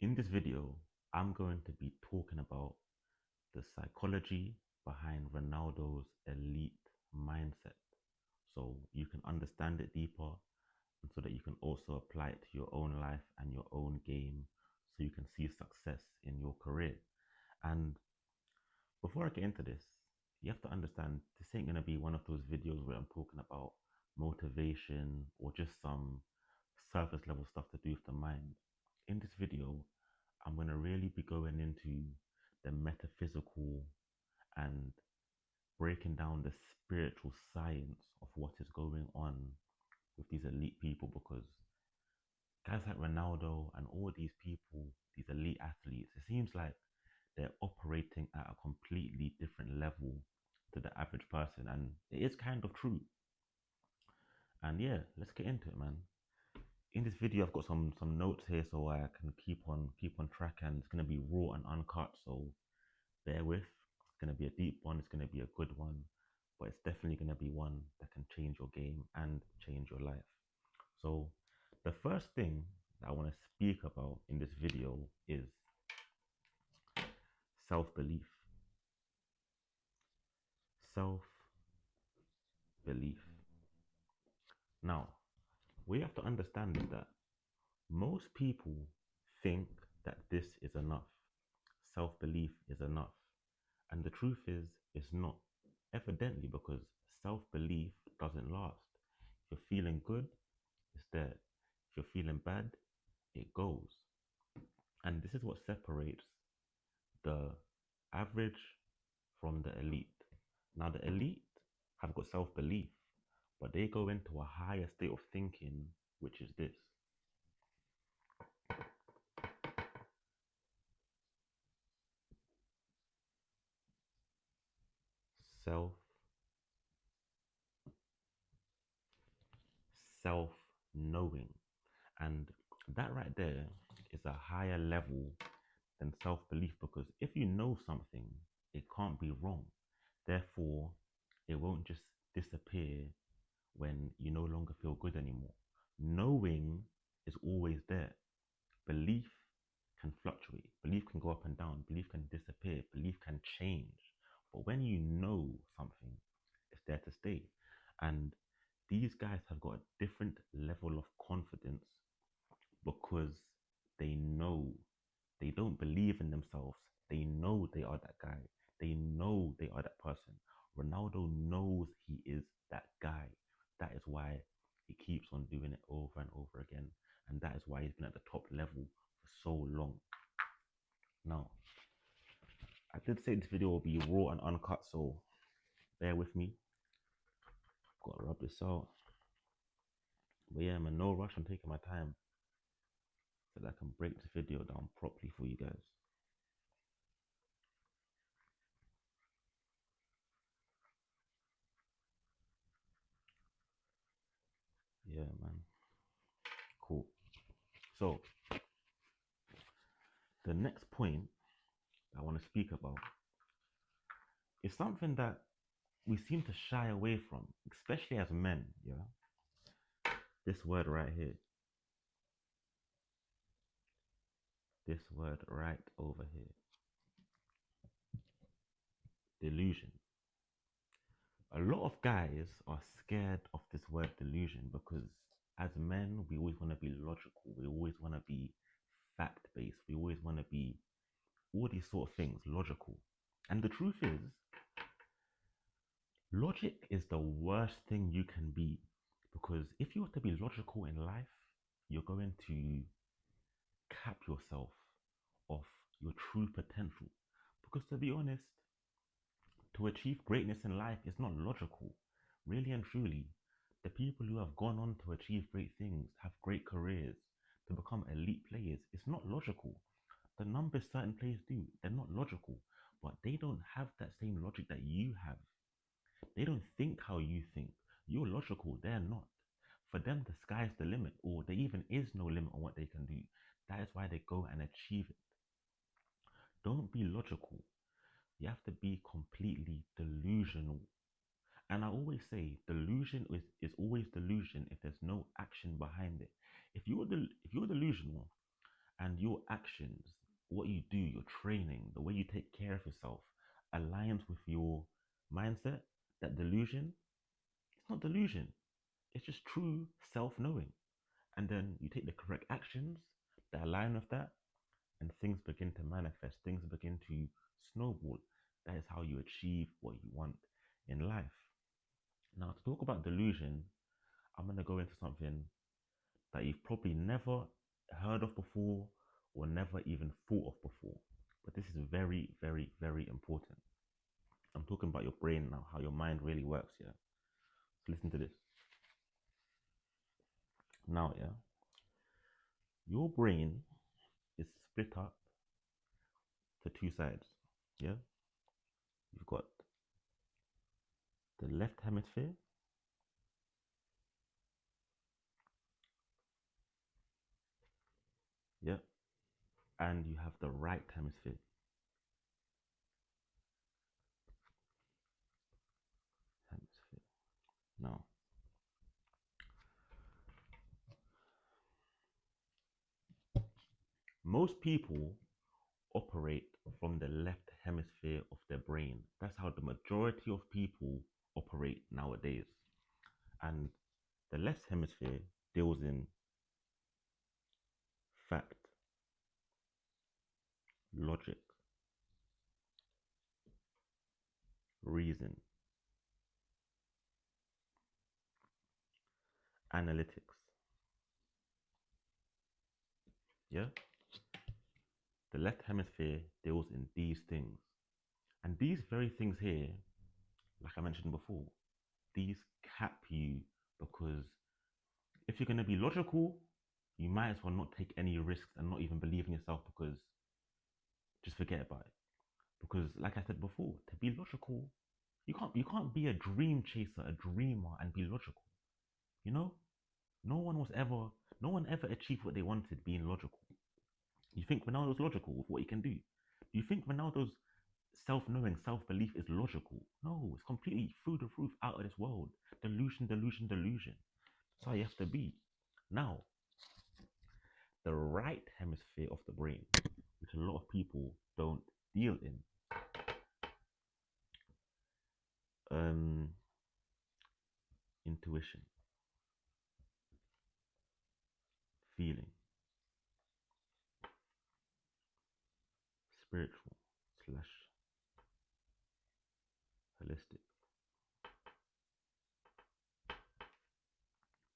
In this video, I'm going to be talking about the psychology behind Ronaldo's elite mindset so you can understand it deeper and so that you can also apply it to your own life and your own game so you can see success in your career. And before I get into this, you have to understand this ain't going to be one of those videos where I'm talking about motivation or just some surface level stuff to do with the mind. In this video, I'm going to really be going into the metaphysical and breaking down the spiritual science of what is going on with these elite people because guys like Ronaldo and all these people, these elite athletes, it seems like they're operating at a completely different level to the average person. And it is kind of true. And yeah, let's get into it, man. In this video, I've got some notes here so I can keep on track, and it's gonna be raw and uncut. So bear with. It's gonna be a deep one. It's gonna be a good one, but it's definitely gonna be one that can change your game and change your life. So the first thing that I want to speak about in this video is self-belief. Self-belief. Now, what you have to understand is that most people think that this is enough. Self-belief is enough. And the truth is, it's not. Evidently, because self-belief doesn't last. If you're feeling good, it's there. If you're feeling bad, it goes. And this is what separates the average from the elite. Now, the elite have got self-belief, but they go into a higher state of thinking, which is this: self self knowing. And that right there is a higher level than self belief because if you know something, it can't be wrong. Therefore, it won't just disappear when you no longer feel good anymore. Knowing is always there. Belief can fluctuate, belief can go up and down, belief can disappear, belief can change. But when you know something, it's there to stay. And these guys have got a different level of confidence because they know, they don't believe in themselves. They know they are that guy. They know they are that person. Ronaldo knows he is that guy. That is why he keeps on doing it over and over again. And that is why he's been at the top level for so long. Now, I did say this video will be raw and uncut, so bear with me. Gotta rub this out. But yeah, man, no rush. I'm taking my time so that I can break this video down properly for you guys. Yeah, man. Cool. So, the next point I want to speak about is something that we seem to shy away from, especially as men. Yeah, this word right here, this word right over here, delusion. A lot of guys are scared of this word delusion because as men, we always want to be logical, we always want to be fact based, we always want to be all these sort of things, logical. And the truth is, logic is the worst thing you can be because if you were to be logical in life, you're going to cap yourself of your true potential. Because to be honest, to achieve greatness in life is not logical. Really and truly, the people who have gone on to achieve great things, have great careers, to become elite players, it's not logical. The numbers certain players do, they're not logical, but they don't have that same logic that you have. They don't think how you think. You're logical, they're not. For them, the sky's the limit, or there even is no limit on what they can do. That is why they go and achieve it. Don't be logical. You have to be completely delusional. And I always say delusion is always delusion if there's no action behind it. If you're delusional and your actions, what you do, your training, the way you take care of yourself aligns with your mindset, that delusion, it's not delusion. It's just true self-knowing. And then you take the correct actions that align with that, and things begin to manifest, things begin to snowball. That is how you achieve what you want in life. Now, to talk about delusion, I'm going to go into something that you've probably never heard of before or never even thought of before. But this is very, very, very important. I'm talking about your brain now, how your mind really works, yeah? So listen to this. Now, yeah, your brain is split up to two sides, yeah? You've got the left hemisphere, yeah, and you have the right hemisphere. Hemisphere. Now, most people operate from the left hemisphere of their brain. That's how the majority of people operate nowadays. And the left hemisphere deals in fact, logic, reason, analytics. Yeah? The left hemisphere deals in these things. And these very things here, like I mentioned before, these cap you because if you're going to be logical, you might as well not take any risks and not even believe in yourself because just forget about it. Because like I said before, to be logical, you can't be a dream chaser, a dreamer and be logical. You know? No one was ever no one ever achieved what they wanted being logical. You think Ronaldo's logical with what he can do? Do you think Ronaldo's self-knowing, self-belief is logical? No, it's completely through the roof, out of this world. Delusion, delusion, delusion. That's how you have to be. Now, the right hemisphere of the brain, which a lot of people don't deal in, intuition, feeling, spiritual slash holistic.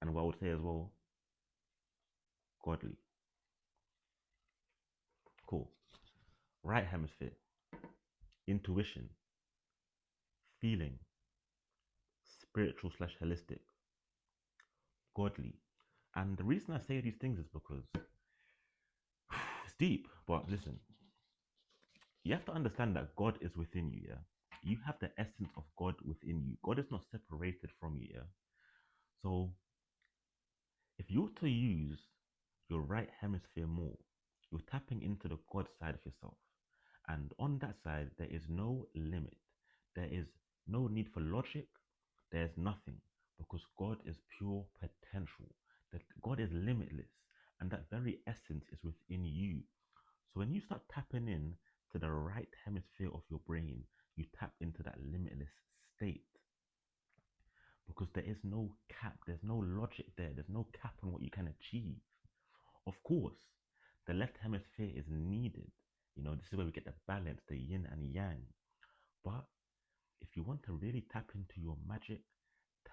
And what I would say as well, godly. Cool. Right hemisphere, intuition, feeling, spiritual slash holistic, godly. And the reason I say these things is because it's deep, but listen, you have to understand that God is within you, yeah? You have the essence of God within you. God is not separated from you, yeah? So if you were to use your right hemisphere more, you're tapping into the God side of yourself. And on that side, there is no limit. There is no need for logic. There's nothing because God is pure potential. That God is limitless, and that very essence is within you. So when you start tapping in to the right hemisphere of your brain, you tap into that limitless state because there is no cap, there's no logic there, there's no cap on what you can achieve. Of course, the left hemisphere is needed. You know, this is where we get the balance, the yin and yang. But if you want to really tap into your magic,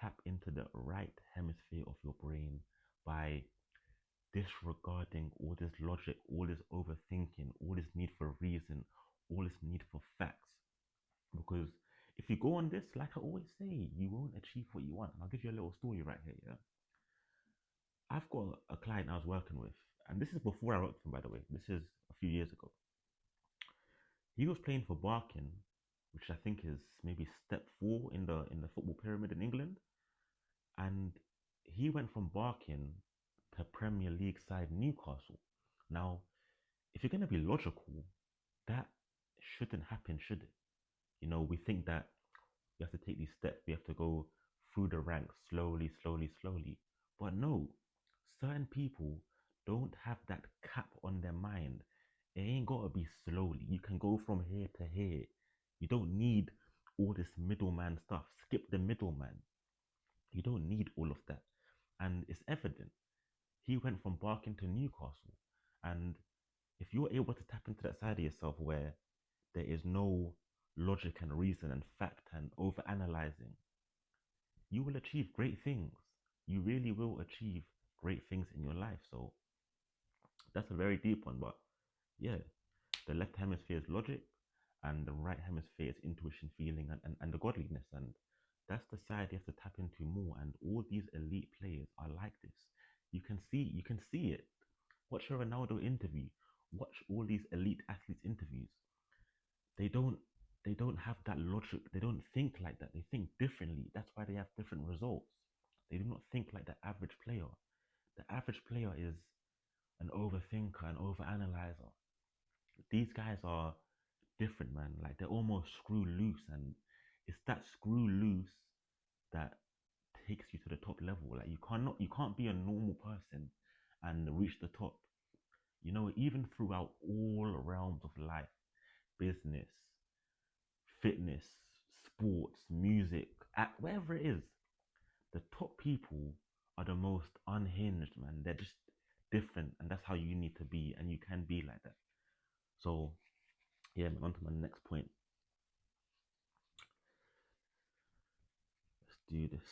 tap into the right hemisphere of your brain by disregarding all this logic, all this overthinking, all this need for reason, all this need for facts. Because if you go on this, like I always say, you won't achieve what you want. And I'll give you a little story right here. Yeah, I've got a client I was working with, and this is before I worked with him, by the way. This is a few years ago. He was playing for Barking, which I think is maybe step 4 in the football pyramid in England, and he went from Barking to Premier League side Newcastle. Now, if you're going to be logical, that shouldn't happen, should it? You know, we think that we have to take these steps, we have to go through the ranks slowly, slowly, slowly. But no, certain people don't have that cap on their mind. It ain't gotta be slowly. You can go from here to here. You don't need all this middleman stuff. Skip the middleman. You don't need all of that. And it's evident. He went from Barking to Newcastle. And if you're able to tap into that side of yourself where there is no logic and reason and fact and over analyzing, you will achieve great things. You really will achieve great things in your life. So that's a very deep one. But yeah, the left hemisphere is logic and the right hemisphere is intuition, feeling, and the godliness. And that's the side you have to tap into more. And all these elite players are like this. You can see it. Watch a Ronaldo interview. Watch all these elite athletes interviews. They don't they don't have that logic. They don't think like that. They think differently. That's why they have different results. They do not think like the average player. The average player is an overthinker, an overanalyzer. These guys are different, man. Like they're almost screw loose, and it's that screw loose that takes you to the top level. Like you can't be a normal person and reach the top. You know, even throughout all realms of life, business, fitness, sports, music, act, whatever it is, the top people are the most unhinged, man. They're just different, and that's how you need to be, and you can be like that. So, yeah, man, on to my next point. Let's do this.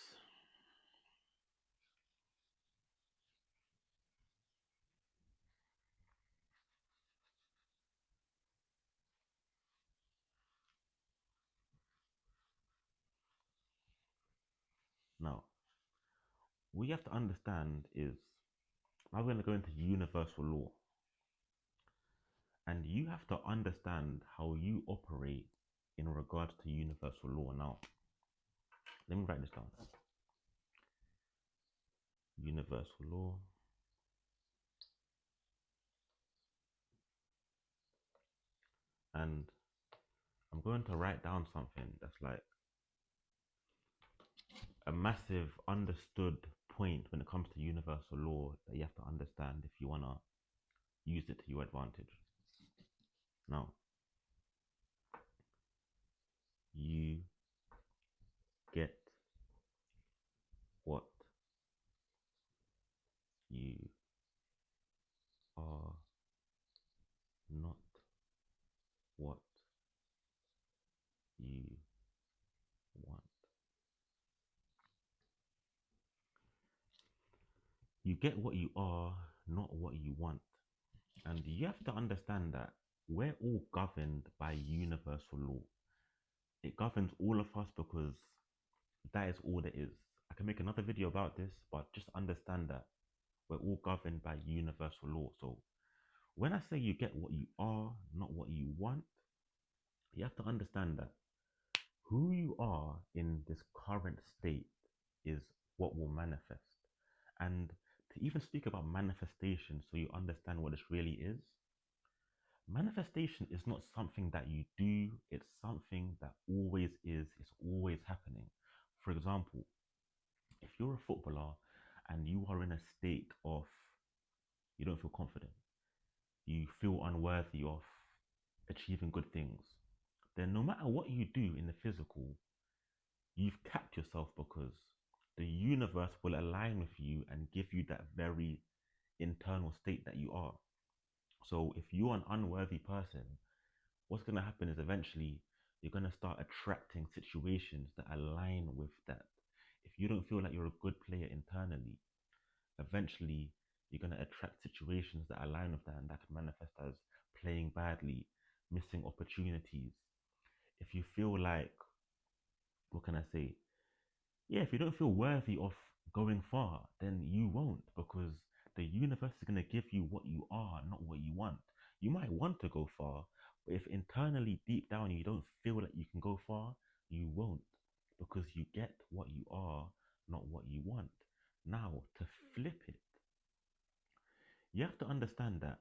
Now, what you have to understand is now we're going to go into universal law, and you have to understand how you operate in regards to universal law. Now, let me write this down. Universal law. And I'm going to write down something that's like a massive understood point when it comes to universal law that you have to understand if you want to use it to your advantage. Now, you get what you are, not what you want. You get what you are, not what you want. And you have to understand that we're all governed by universal law. It governs all of us because that is all it is. I can make another video about this, but just understand that we're all governed by universal law. So when I say you get what you are, not what you want, you have to understand that who you are in this current state is what will manifest. And to even speak about manifestation so you understand what this really is, manifestation is not something that you do, it's something that always is, it's always happening. For example, if you're a footballer and you are in a state of you don't feel confident, you feel unworthy of achieving good things, then no matter what you do in the physical, you've capped yourself because the universe will align with you and give you that very internal state that you are. So if you're an unworthy person, what's going to happen is eventually you're going to start attracting situations that align with that. If you don't feel like you're a good player internally, eventually you're going to attract situations that align with that, and that can manifest as playing badly, missing opportunities. If you feel like, what can I say? Yeah, if you don't feel worthy of going far, then you won't, because the universe is going to give you what you are, not what you want. You might want to go far, but if internally, deep down, you don't feel that you can go far, you won't, because you get what you are, not what you want. Now, to flip it, you have to understand that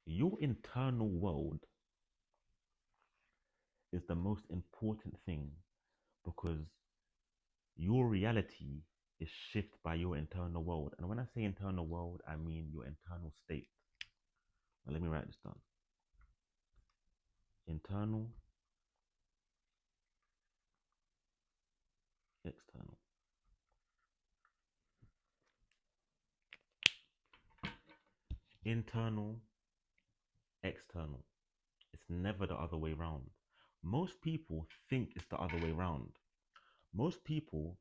your internal world is the most important thing because your reality is shifted by your internal world. And when I say internal world, I mean your internal state. Now, let me write this down. Internal, external. Internal, external. It's never the other way around. Most people think it's the other way around. Most people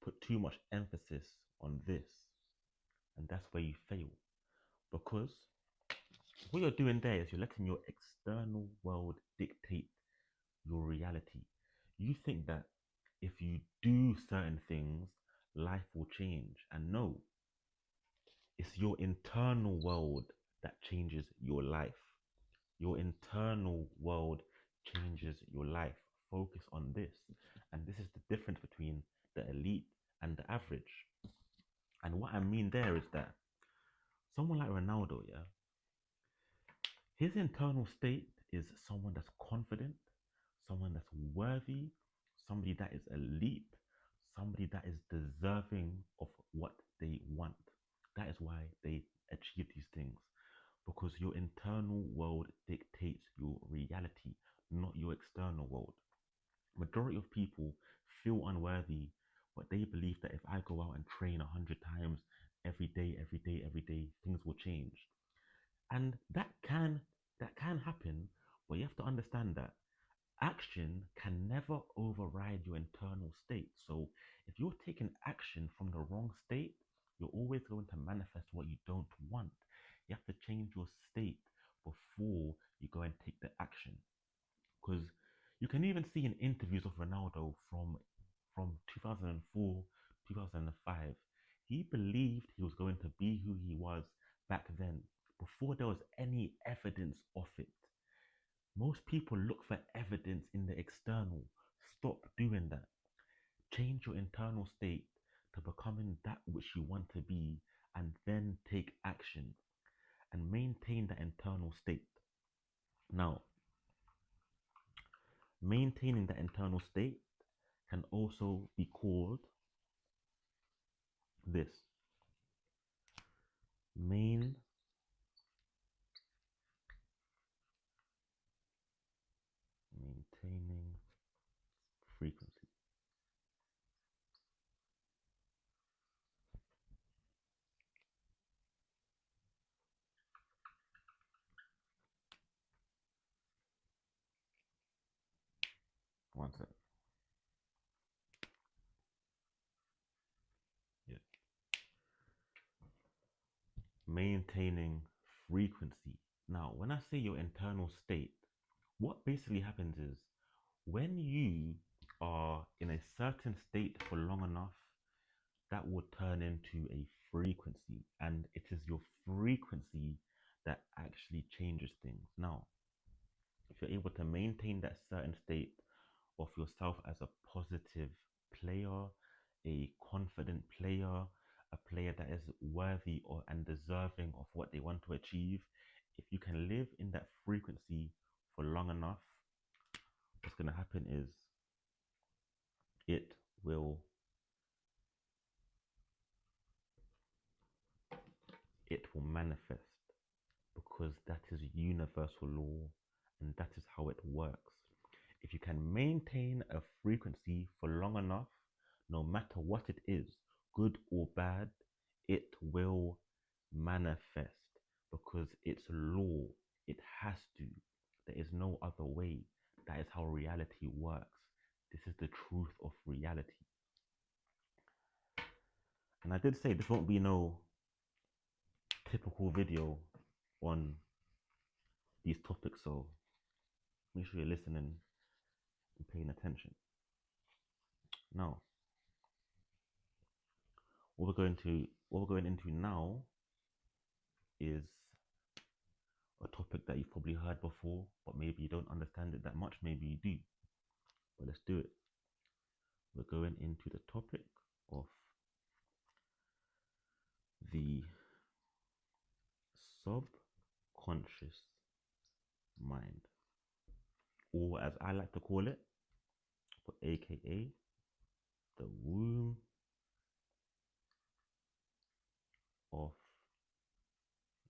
put too much emphasis on this, and that's where you fail. Because what you're doing there is you're letting your external world dictate your reality. You think that if you do certain things, life will change. And no, it's your internal world that changes your life. Your internal world changes your life. Focus on this. And this is the difference between the elite and the average. And what I mean there is that someone like Ronaldo, yeah, his internal state is someone that's confident, someone that's worthy, somebody that is elite, somebody that is deserving of what they want. That is why they achieve these things. Because your internal world dictates your reality, not your external world. Majority of people feel unworthy, but they believe that if I go out and train 100 times every day, things will change. And that can happen, but you have to understand that action can never override your internal state. So if you're taking action from the wrong state, you're always going to manifest what you don't want. You have to change your state before you go and take the action. Because you can even see in interviews of Ronaldo from 2004, 2005, he believed he was going to be who he was back then before there was any evidence of it. Most people look for evidence in the external. Stop doing that. Change your internal state to becoming that which you want to be and then take action and maintain that internal state. Now, maintaining that internal state can also be called this: maintaining frequency. One sec. Yeah. Maintaining frequency. Now, when I say your internal state, what basically happens is when you are in a certain state for long enough, that will turn into a frequency, and it is your frequency that actually changes things. Now, if you're able to maintain that certain state of yourself as a positive player, a confident player, a player that is worthy or and deserving of what they want to achieve, if you can live in that frequency for long enough, what's going to happen is it will manifest, because that is universal law and that is how it works. If you can maintain a frequency for long enough, no matter what it is, good or bad, it will manifest because it's law. It has to. There is no other way. That is how reality works. This is the truth of reality. And I did say this won't be no typical video on these topics, so make sure you're listening and paying attention. Now, what we're going into now is a topic that you've probably heard before, but maybe you don't understand it that much, maybe you do. But let's do it. We're going into the topic of the subconscious mind, or as I like to call it, aka the womb of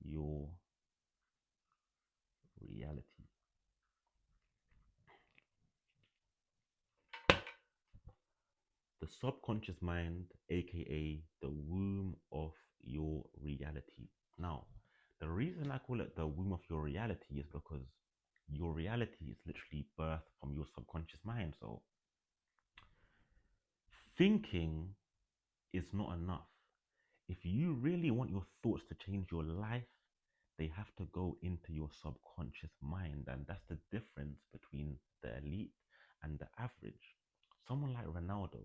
your reality. The subconscious mind, aka the womb of your reality. Now, the reason I call it the womb of your reality is because your reality is literally birthed from your subconscious mind. So, thinking is not enough. If you really want your thoughts to change your life, they have to go into your subconscious mind. And that's the difference between the elite and the average. Someone like Ronaldo,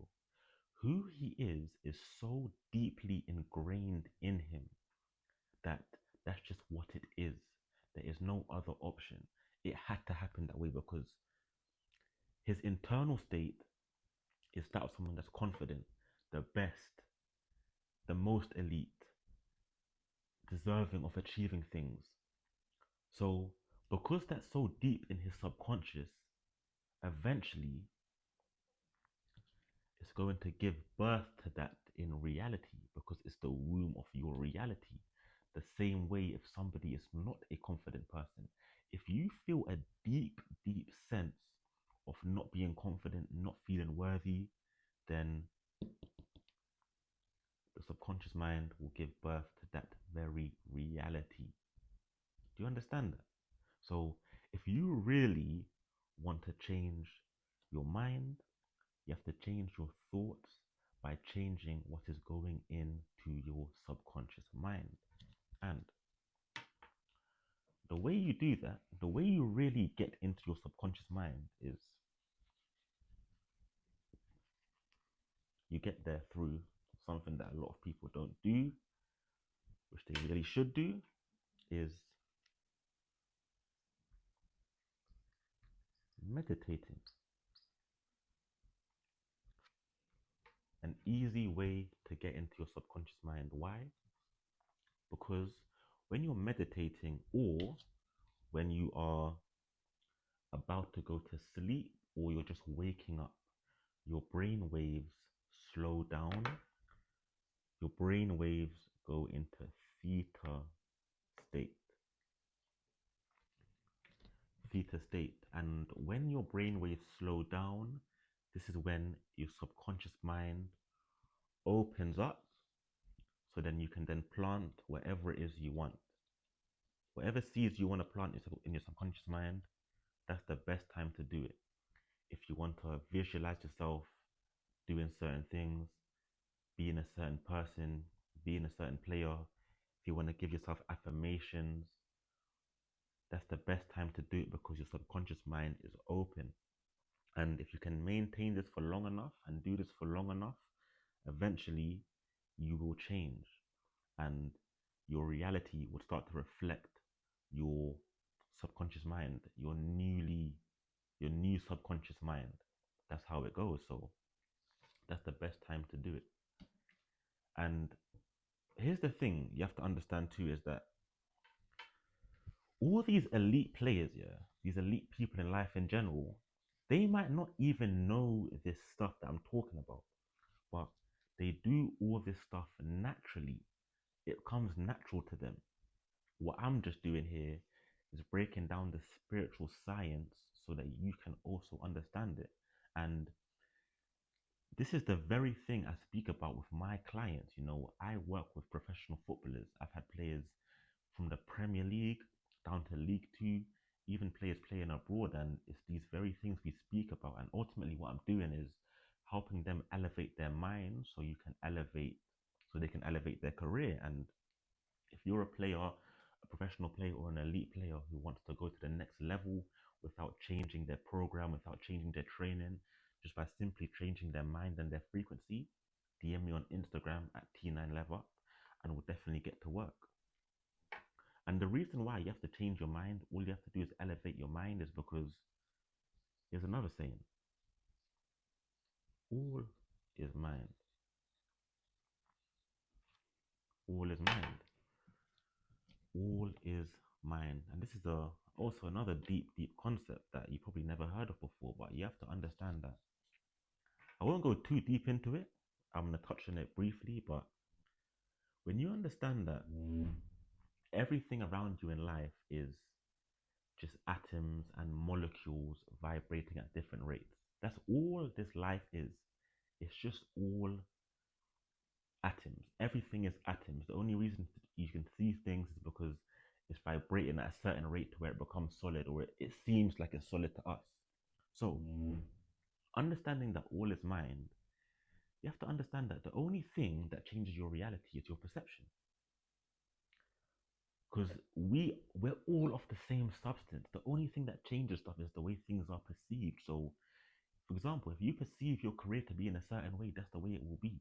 who he is so deeply ingrained in him that that's just what it is. There is no other option. It had to happen that way because his internal state is that of someone that's confident, the best, the most elite, deserving of achieving things. So, because that's so deep in his subconscious, eventually it's going to give birth to that in reality because it's the womb of your reality. The same way, if somebody is not a confident person, if you feel a deep, deep sense of not being confident, not feeling worthy, then the subconscious mind will give birth to that very reality. Do you understand that? So, if you really want to change your mind, you have to change your thoughts by changing what is going into your subconscious mind. And the way you do that, the way you really get into your subconscious mind is you get there through something that a lot of people don't do, which they really should do, is meditating. An easy way to get into your subconscious mind. Why? Because when you're meditating or when you are about to go to sleep or you're just waking up, your brain waves slow down. Your brain waves go into theta state. Theta state. And when your brain waves slow down, this is when your subconscious mind opens up. So then you can then plant whatever it is you want. Whatever seeds you want to plant in your subconscious mind, that's the best time to do it. If you want to visualize yourself doing certain things, being a certain person, being a certain player, if you want to give yourself affirmations, that's the best time to do it because your subconscious mind is open. And if you can maintain this for long enough and do this for long enough, eventually you will change and your reality will start to reflect your subconscious mind, your new subconscious mind. That's how it goes. So that's the best time to do it. And here's the thing you have to understand too is that all these elite players, yeah, these elite people in life in general, they might not even know this stuff that I'm talking about, but they do all this stuff naturally. It comes natural to them. What I'm just doing here is breaking down the spiritual science so that you can also understand it. And this is the very thing I speak about with my clients. You know, I work with professional footballers. I've had players from the Premier League down to League Two, even players playing abroad. And it's these very things we speak about. And ultimately, what I'm doing is helping them elevate their mind so they can elevate their career. And if you're a player, a professional player, or an elite player who wants to go to the next level without changing their program, without changing their training, just by simply changing their mind and their frequency, DM me on Instagram at T9Lever and we'll definitely get to work. And the reason why you have to change your mind, all you have to do is elevate your mind, is because there's another saying: all is mind, all is mind, all is mind. And this is also another deep, deep concept that you probably never heard of before, but you have to understand that. I won't go too deep into it. I'm going to touch on it briefly, but When you understand that everything around you in life is just atoms and molecules vibrating at different rates, that's all this life is. It's just all atoms. Everything is atoms. The only reason you can see things is because it's vibrating at a certain rate to where it becomes solid, or it seems like it's solid to us. So, understanding that all is mind, you have to understand that the only thing that changes your reality is your perception. Because we're all of the same substance. The only thing that changes stuff is the way things are perceived. So, for example, if you perceive your career to be in a certain way, that's the way it will be.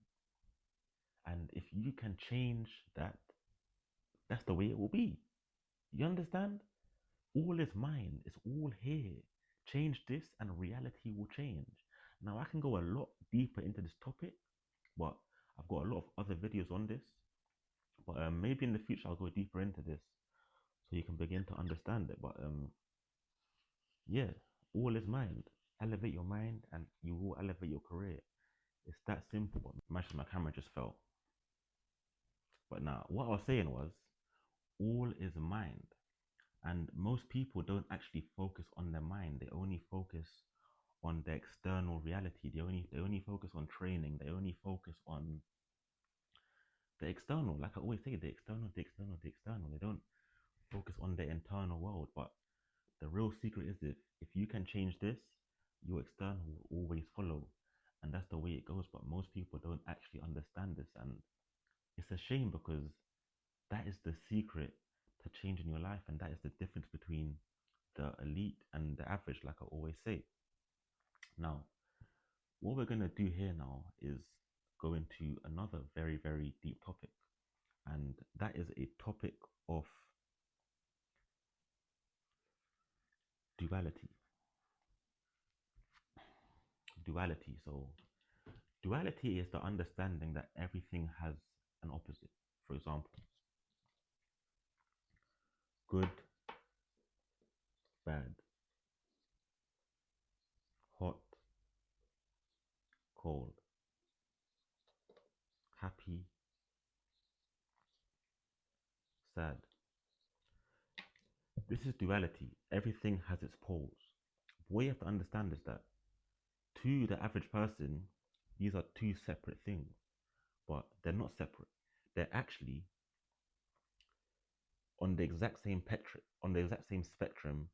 And if you can change that, that's the way it will be. You understand? All is mine. It's all here. Change this and reality will change. Now, I can go a lot deeper into this topic, but I've got a lot of other videos on this. But maybe in the future, I'll go deeper into this so you can begin to understand it. But yeah, all is mind. Elevate your mind and you will elevate your career. It's that simple. But imagine my camera just fell. But now, what I was saying was, all is mind. And most people don't actually focus on their mind. They only focus on the external reality. They only focus on training. They only focus on the external. Like I always say, the external, the external, the external. They don't focus on the internal world. But the real secret is that if you can change this, your external will always follow. And that's the way it goes. But most people don't actually understand this. And it's a shame because that is the secret to changing your life. And that is the difference between the elite and the average, like I always say. Now, what we're going to do here now is go into another very, very deep topic. And that is a topic of duality. Duality. So, duality is the understanding that everything has an opposite. For example, good, bad, hot, cold, happy, sad. This is duality. Everything has its poles. What you have to understand is that to the average person, these are two separate things, but they're not separate. They're actually on the exact same on the exact same spectrum,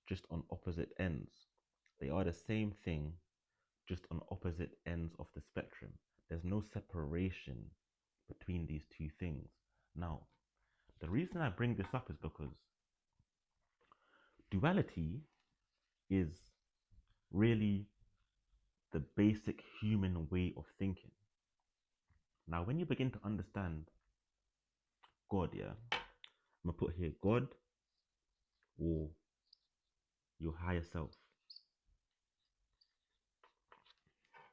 just on opposite ends. They are the same thing, just on opposite ends of the spectrum. There's no separation between these two things. Now, the reason I bring this up is because duality is really the basic human way of thinking. Now, when you begin to understand God, yeah, I'm gonna put here God or your higher self.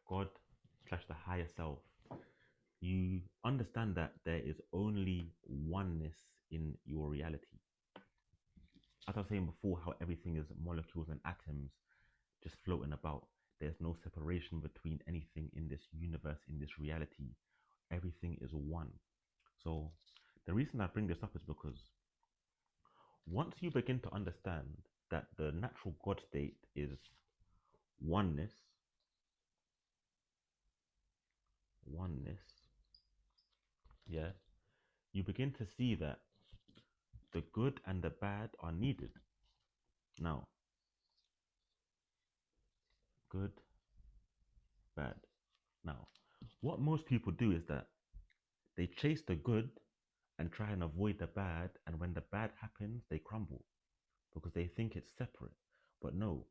God slash the higher self. You understand that there is only oneness in your reality. As I was saying before, how everything is molecules and atoms just floating about. There's no separation between anything in this universe, in this reality. Everything is one. So the reason I bring this up is because once you begin to understand that the natural God state is oneness, oneness, yeah, you begin to see that the good and the bad are needed. Now, good, bad. Now, what most people do is that they chase the good and try and avoid the bad, and when the bad happens, they crumble because they think it's separate. But no,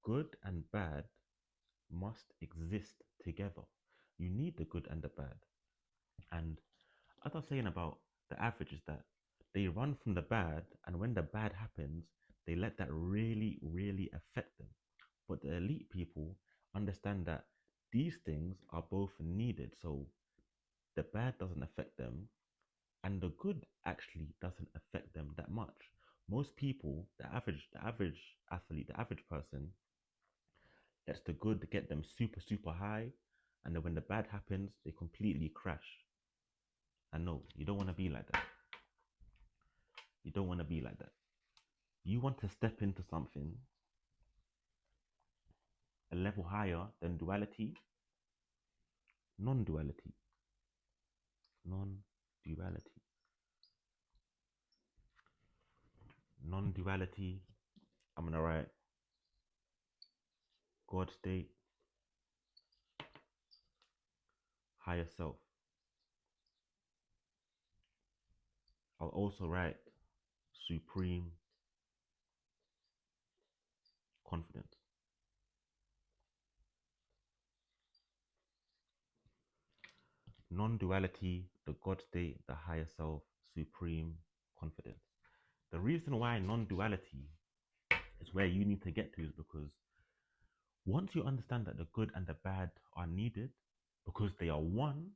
good and bad must exist together. You need the good and the bad. And as I was saying about the average is that they run from the bad, and when the bad happens, they let that really, really affect them. But the elite people understand that these things are both needed. So the bad doesn't affect them, and the good actually doesn't affect them that much. Most people, the average athlete, the average person, lets the good get them super, super high, and then when the bad happens, they completely crash. And no, you don't want to be like that. You don't want to be like that. You want to step into something a level higher than duality, non-duality, non-duality, non-duality. I'm gonna write God state, higher self. I'll also write supreme confidence. Non-duality, the God state, the higher self, supreme confidence. The reason why non-duality is where you need to get to is because once you understand that the good and the bad are needed, because they are one,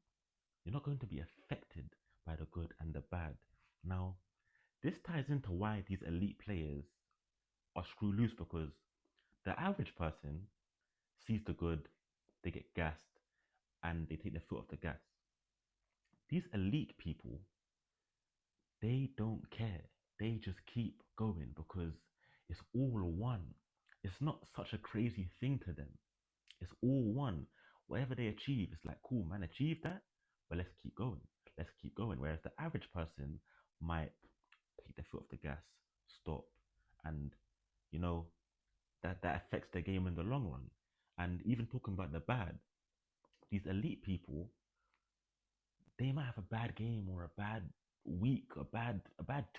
you're not going to be affected by the good and the bad. Now, this ties into why these elite players are screw loose, because the average person sees the good, they get gassed, and they take their foot off the gas. These elite people, they don't care. They just keep going because it's all one. It's not such a crazy thing to them. It's all one. Whatever they achieve, it's like, cool, man, achieve that, but let's keep going. Let's keep going. Whereas the average person might take their foot off the gas, stop, and you know that affects their game in the long run. And even talking about the bad, these elite people, they might have a bad game or a bad week, a bad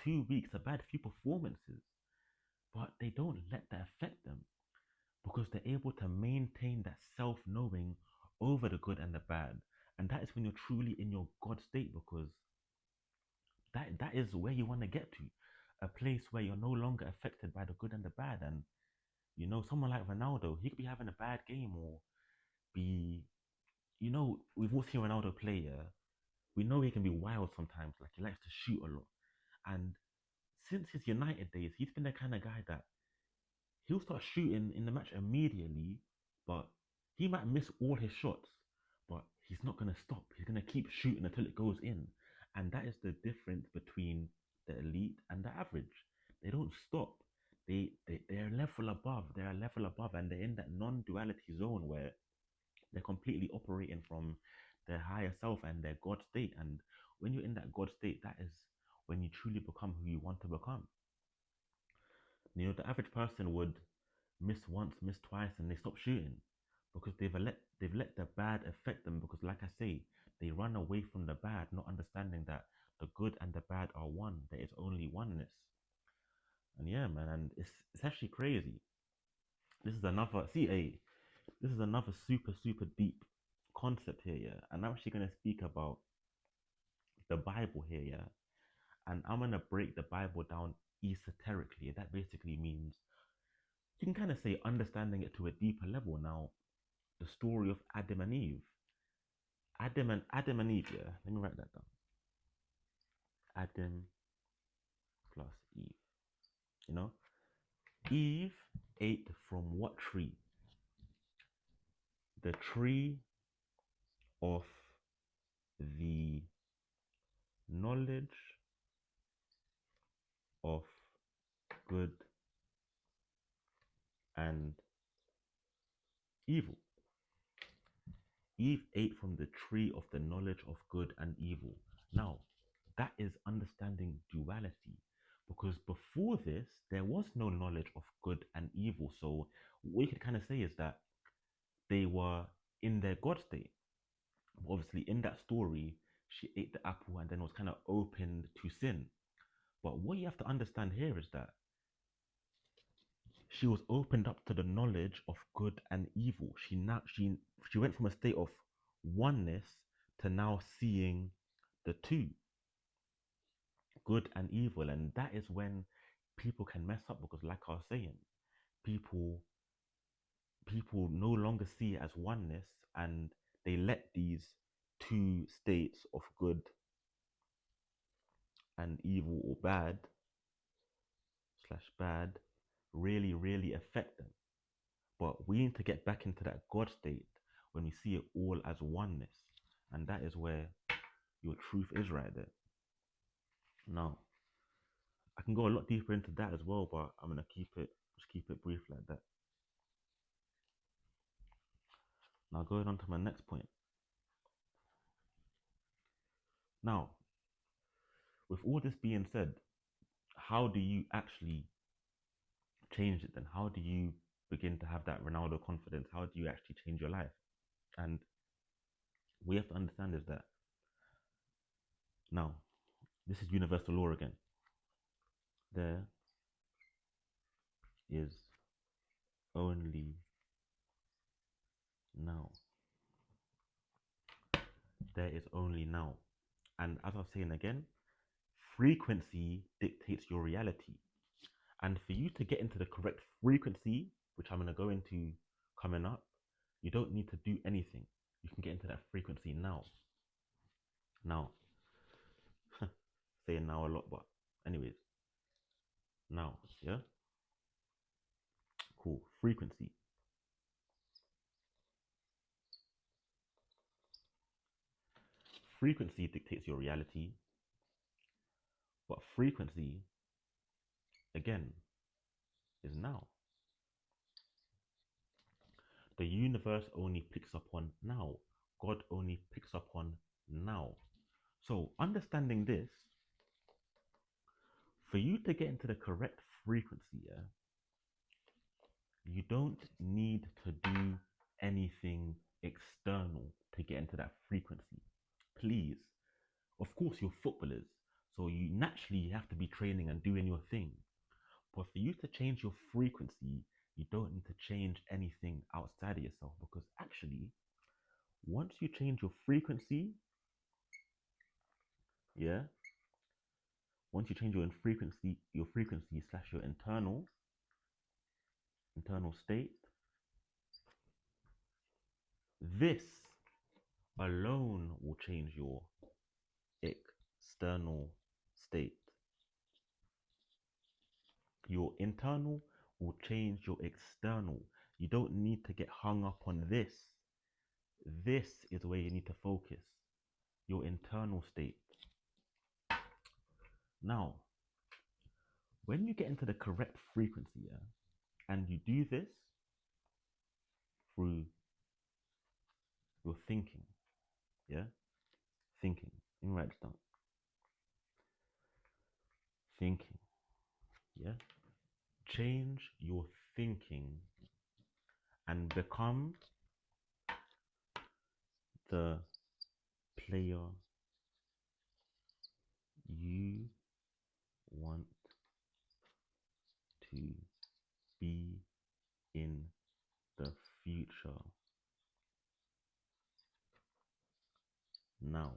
2 weeks, a bad few performances, but they don't let that affect them because they're able to maintain that self-knowing over the good and the bad. And that is when you're truly in your God state, because that is where you want to get to, a place where you're no longer affected by the good and the bad. And someone like Ronaldo, he could be having a bad game or be, we've all seen Ronaldo play. We know he can be wild sometimes, like he likes to shoot a lot. And since his United days, he's been the kind of guy that he'll start shooting in the match immediately, but he might miss all his shots, but he's not going to stop. He's going to keep shooting until it goes in. And that is the difference between the elite and the average. They don't stop. They're a level above. They're a level above, and they're in that non-duality zone where they're completely operating from their higher self and their God state. And when you're in that God state, that is when you truly become who you want to become. The average person would miss once, miss twice, and they stop shooting because they've let the bad affect them. Because, like I say, they run away from the bad, not understanding that the good and the bad are one. There is only oneness. And yeah, man, and it's actually crazy. This is another this is another super super deep concept here, yeah. And I'm actually gonna speak about the Bible here, yeah. And I'm gonna break the Bible down esoterically. That basically means you can kind of say understanding it to a deeper level. Now, the story of Adam and Eve. Adam and Eve, yeah. Let me write that down. Adam plus Eve. You know, Eve ate from what tree? The tree of the knowledge of good and evil. Eve ate from the tree of the knowledge of good and evil. Now, that is understanding duality. Because before this, there was no knowledge of good and evil. So, what you could kind of say is that they were in their God state. But obviously, in that story, she ate the apple and then was kind of open to sin. But what you have to understand here is that she was opened up to the knowledge of good and evil. She went from a state of oneness to now seeing the two, good and evil. And that is when people can mess up, because like I was saying, people people no longer see it as oneness, and they let these two states of good and evil, or bad slash bad, really really affect them. But we need to get back into that God state when we see it all as oneness. And that is where Your truth is right there. Now, I can go a lot deeper into that as well, but I'm gonna keep it brief like that. Now, going on to my next point. Now, with all this being said, how do you actually change it then? How do you begin to have that Ronaldo confidence? How do you actually change your life? And we have to understand is that now, this is universal law again. There is only now. There is only now. And as I was saying again, frequency dictates your reality. And for you to get into the correct frequency, which I'm going to go into coming up, you don't need to do anything. You can get into that frequency now. Now, saying now a lot, but anyways, now, yeah? Cool. Frequency. Frequency dictates your reality, but frequency, again, is now. The universe only picks up on now. God only picks up on now. So, understanding this, for you to get into the correct frequency, yeah, you don't need to do anything external to get into that frequency. Please. Of course, you're footballers, so you naturally have to be training and doing your thing. But for you to change your frequency, you don't need to change anything outside of yourself, because actually, once you change your frequency, yeah, once you change your frequency slash your internal state, this alone will change your external state. Your internal will change your external. You don't need to get hung up on this. This is where you need to focus. Your internal state. Now, when you get into the correct frequency, yeah, and you do this through your thinking, yeah, thinking. Let me write this down. Thinking, yeah. Change your thinking and become the player you want to be in the future. Now,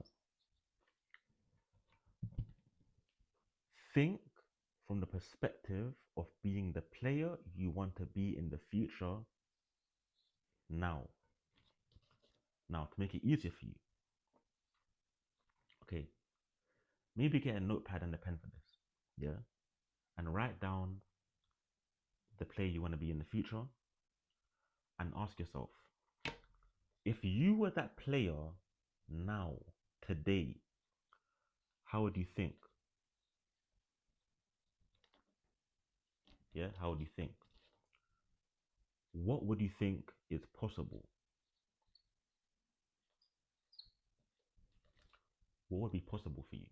think from the perspective of being the player you want to be in the future now. Now, to make it easier for you, okay, maybe get a notepad and a pen for this, yeah, and write down the player you want to be in the future and ask yourself, if you were that player now, today, how would you think? Yeah, how would you think? What would you think is possible? What would be possible for you?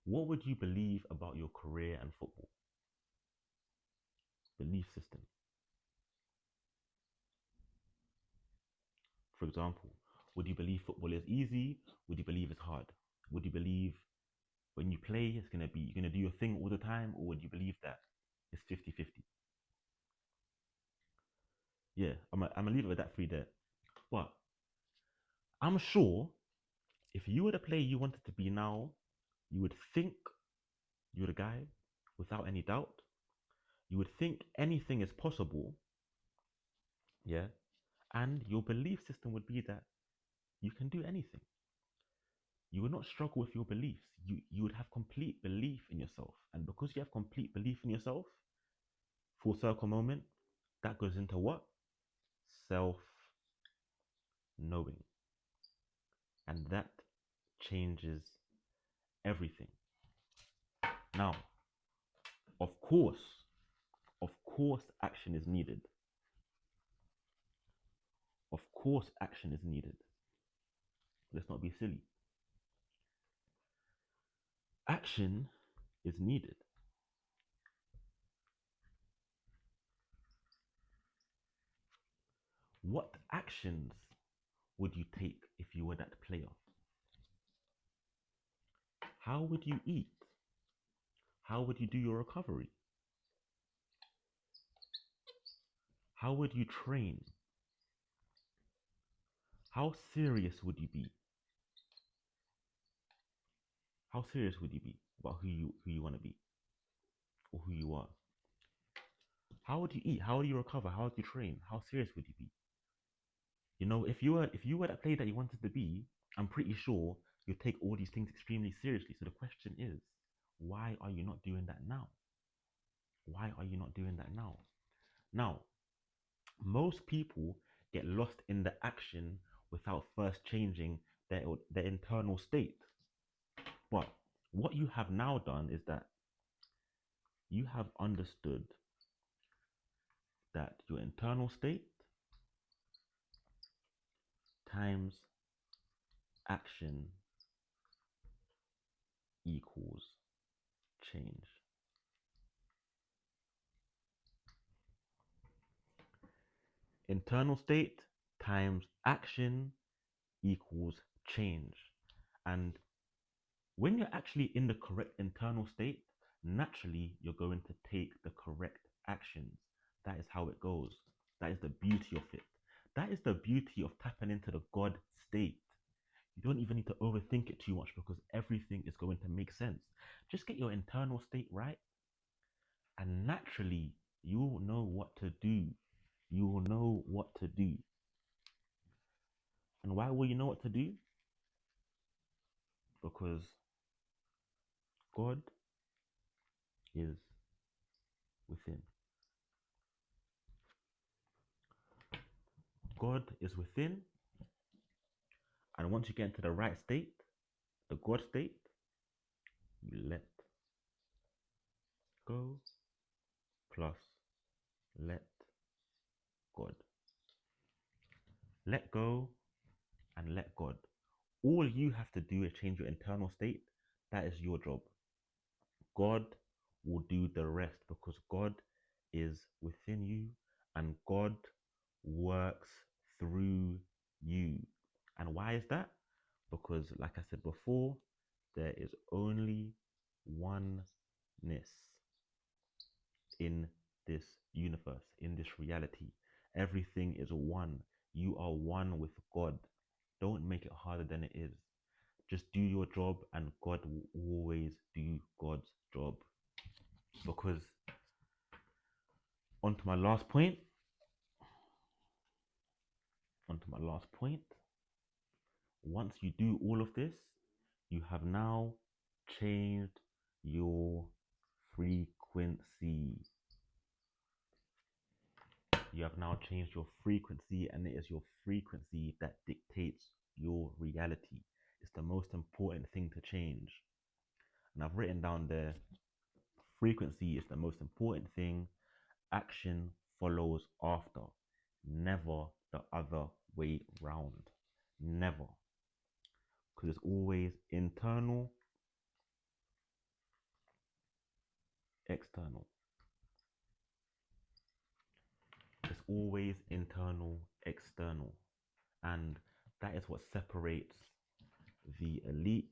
What would you believe about your career and football? Belief system. For example, would you believe football is easy? Would you believe it's hard? Would you believe when you play you're gonna do your thing all the time, or would you believe that it's 50-50? Yeah, I'm gonna leave it with that for you there. But I'm sure if you were the player you wanted to be now, you would think you're the guy without any doubt. You would think anything is possible, yeah, and your belief system would be that you can do anything. You would not struggle with your beliefs. You would have complete belief in yourself. And because you have complete belief in yourself, full circle moment, that goes into what? Self knowing. And that changes everything. Now, of course, action is needed. Of course, action is needed. Let's not be silly. Action is needed. What actions would you take if you were that player? How would you eat? How would you do your recovery? How would you train? How serious would you be? How serious would you be about who you want to be or who you are? How would you eat? How would you recover? How would you train? How serious would you be? You know, if you were that player that you wanted to be, I'm pretty sure you take all these things extremely seriously. So the question is, why are you not doing that now? Why are you not doing that now? Now, most people get lost in the action without first changing their internal state. But what you have now done is that you have understood that your internal state times action equals change. Internal state times action equals change. And when you're actually in the correct internal state, naturally you're going to take the correct actions. That is how it goes. That is the beauty of it. That is the beauty of tapping into the God state. You don't even need to overthink it too much because everything is going to make sense. Just get your internal state right, and naturally you will know what to do. You will know what to do. And why will you know what to do? Because God is within. God is within. And once you get into the right state, the God state, you let go plus let God. Let go and let God. All you have to do is change your internal state. That is your job. God will do the rest because God is within you and God works through you. And why is that? Because, like I said before, there is only oneness in this universe, in this reality. Everything is one. You are one with God. Don't make it harder than it is. Just do your job, and God will always do God's job. Because, on to my last point. Once you do all of this, you have now changed your frequency. You have now changed your frequency, and it is your frequency that dictates your reality. It's the most important thing to change. And I've written down there, frequency is the most important thing. Action follows after. Never the other way round. Never. Because it's always internal, external. It's always internal, external. And that is what separates the elite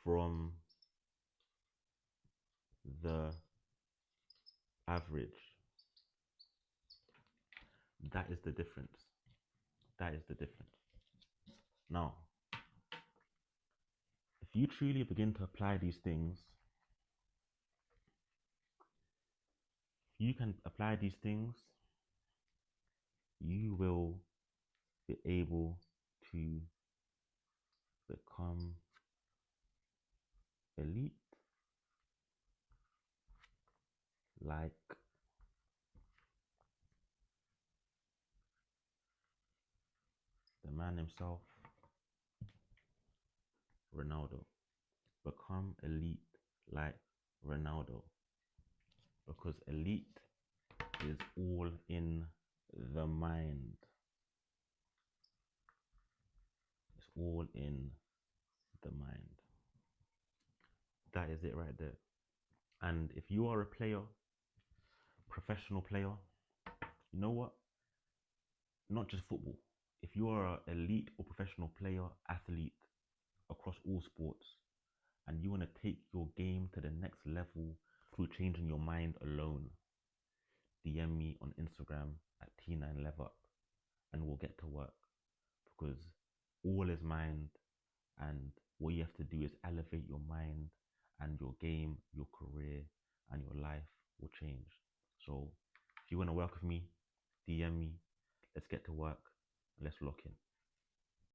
from the average. That is the difference. That is the difference. Now, if you truly begin to apply these things, you can apply these things, you will be able to become elite like man himself, Ronaldo. Become elite like Ronaldo, because elite is all in the mind. It's all in the mind. That is it right there. And if you are a player, professional player, you know what? Not just football. If you are an elite or professional player, athlete across all sports, and you want to take your game to the next level through changing your mind alone, DM me on Instagram at T9LevUp and we'll get to work, because all is mind, and what you have to do is elevate your mind, and your game, your career, and your life will change. So if you want to work with me, DM me. Let's get to work. Let's lock in.